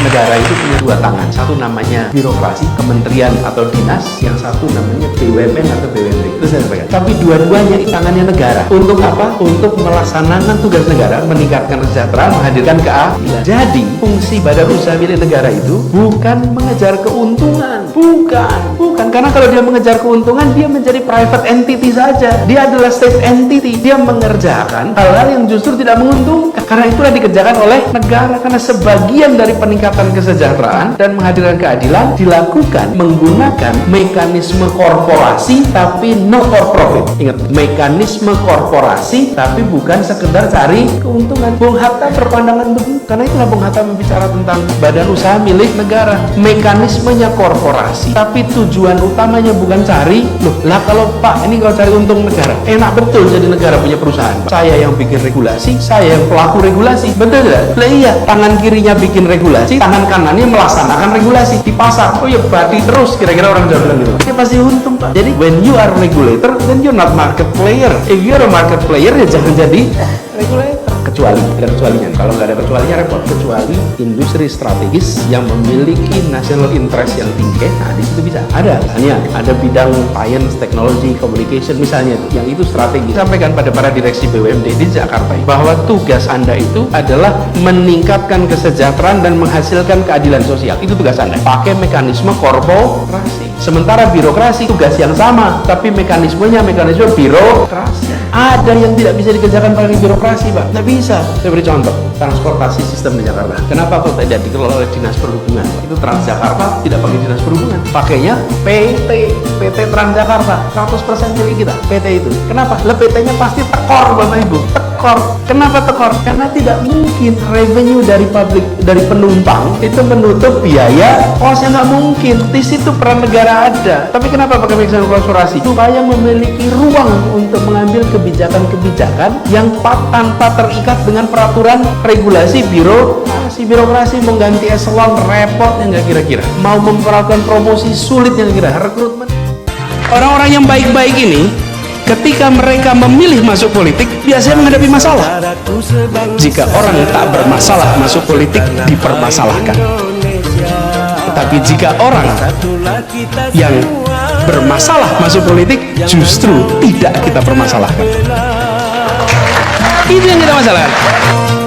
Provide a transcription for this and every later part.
Negara itu punya dua tangan, satu namanya birokrasi, kementerian atau dinas, yang satu namanya BUMN atau BUMD. Itu saya sampaikan. Tapi dua-duanya itu tangannya negara. Untuk apa? Untuk melaksanakan tugas negara, meningkatkan kesejahteraan, menghadirkan keadilan. Jadi fungsi badan usaha milik negara itu bukan mengejar keuntungan, bukan. Karena kalau dia mengejar keuntungan, dia menjadi private entity saja. Dia adalah state entity. Dia mengerjakan hal-hal yang justru tidak menguntungkan. Karena itulah dikerjakan oleh negara. Karena sebagian dari peningkatan kesejahteraan dan menghadirkan keadilan dilakukan menggunakan mekanisme korporasi tapi no for profit. Ingat, mekanisme korporasi tapi bukan sekedar cari keuntungan. Bung Hatta berpandangan begitu. Karena itulah Bung Hatta berbicara tentang badan usaha milik negara. Mekanismenya korporasi tapi tujuan utamanya bukan cari, loh lah kalau Pak ini kalau cari untung negara, enak betul jadi negara punya perusahaan Pak. Saya yang bikin regulasi, saya yang pelaku regulasi, betul tidak? Lah iya, tangan kirinya bikin regulasi, tangan kanannya melaksanakan regulasi di pasar. Oh ya berarti terus kira-kira orang Jawa bilang gitu. Dia pasti untung Pak. Jadi when you are regulator, then you're not market player. If you're a market player ya jangan jadi regulator. Kecuali, ada kecualinya. Kalau nggak ada kecualinya repot. Kecuali industri strategis yang memiliki national interest yang tinggi, nah di situ bisa. Ada, misalnya ada bidang science, technology, communication misalnya, yang itu strategi. Sampaikan pada para direksi BUMD di Jakarta bahwa tugas Anda itu adalah meningkatkan kesejahteraan dan menghasilkan keadilan sosial. Itu tugas Anda. Pakai mekanisme korporasi. Sementara birokrasi tugas yang sama, tapi mekanismenya mekanisme birokrasi. Ada yang tidak bisa dikerjakan pakai birokrasi, Pak. Tidak bisa. Saya beri contoh, transportasi sistem di Jakarta. Kenapa kok tidak dikelola oleh Dinas Perhubungan? Itu Transjakarta tidak pakai Dinas Perhubungan. Pakainya PT Transjakarta. 100% milik kita, PT itu. Kenapa? PT-nya pasti tekor, Bapak Ibu. Tekor. Kenapa tekor? Karena tidak mungkin revenue dari penumpang itu menutup biaya kosnya, nggak mungkin. Di situ peran negara ada. Tapi kenapa pakai mekanisme korporasi? Supaya memiliki ruang untuk mengambil kebijakan-kebijakan yang tanpa terikat dengan peraturan regulasi birokrasi mengganti eselon repot yang nggak kira-kira. Mau memperlakukan promosi sulit yang kira rekrutmen. Orang-orang yang baik-baik ini ketika mereka memilih masuk politik biasanya menghadapi masalah. Jika orang tak bermasalah masuk politik dipermasalahkan. Tetapi jika orang yang bermasalah masuk politik justru tidak kita permasalahkan. Itu yang kita masalahkan.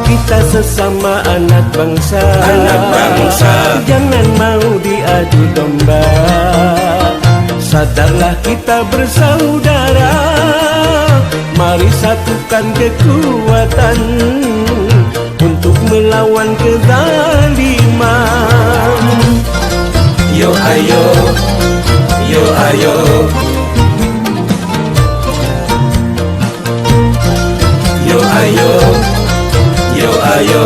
Kita sesama anak bangsa, jangan mau diadu domba. Sadarlah kita bersaudara, mari satukan kekuatan untuk melawan kezaliman. Yo ayo, yo ayo, yo ayo, yo ayo.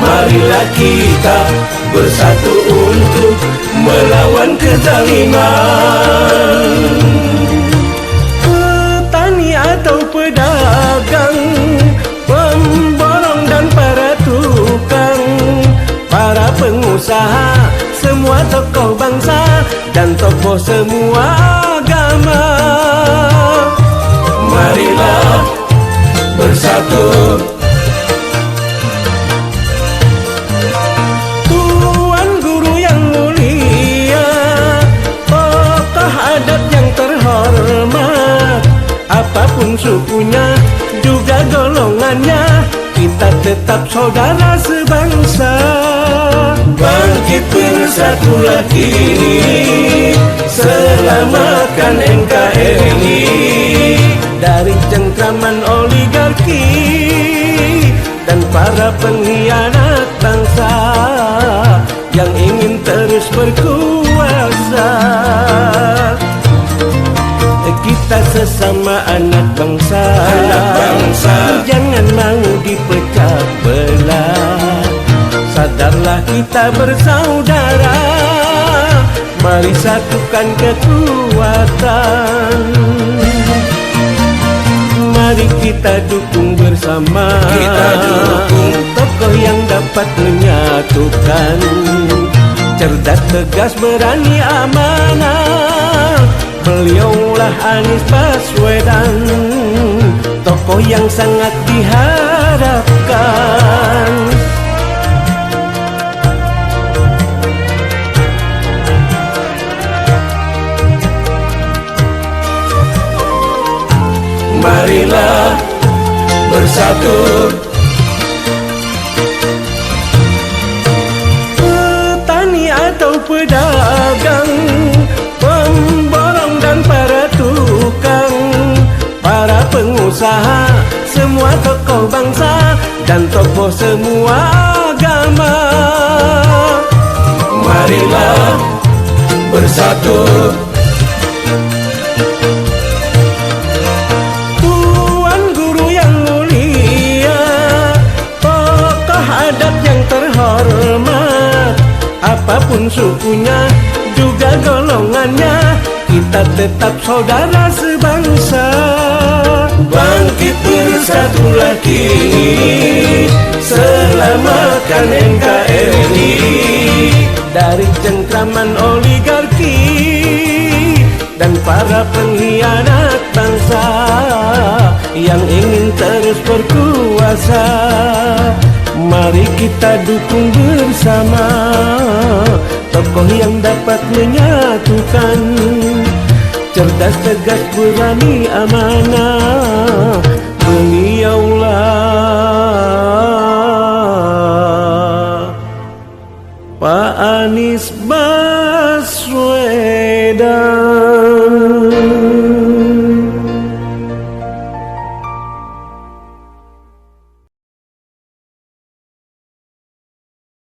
Marilah kita bersatu untuk melawan kezaliman. Petani atau pedagang, pemborong dan para tukang, para pengusaha, semua tokoh bangsa dan tokoh semua agama. Marilah bersatu. Apapun sukunya, juga golongannya, kita tetap saudara sebangsa. Bangkit bersatulah kini, selamatkan NKRI dari cengkraman oligarki dan para pengkhianat bangsa yang ingin terus berkuasa. Kita sesama anak bangsa, jangan mau dipecah belah. Sadarlah kita bersaudara, mari satukan kekuatan. Mari kita dukung bersama, tokoh yang dapat menyatukan, cerdas, tegas, berani, amanah. Beliaulah Anies Baswedan, tokoh yang sangat diharapkan. harapkan. Marilah bersatu, petani atau pedagang, pemborong dan para tukang, para pengusaha, semua tokoh bangsa dan tokoh semua agama. Marilah bersatu, Tuan Guru yang mulia, tokoh adat yang terhormat, apapun sukunya juga golongannya, kita tetap saudara sebangsa. Bangkit bersatu lagi, selamatkan NKRI dari cengkraman oligarki dan para pengkhianat bangsa yang ingin terus berkuasa. Mari kita dukung bersama tokoh yang dapat menyatukan, cerdas, tegas, berani, amanah. Beliaulah Pak Anies Baswedan.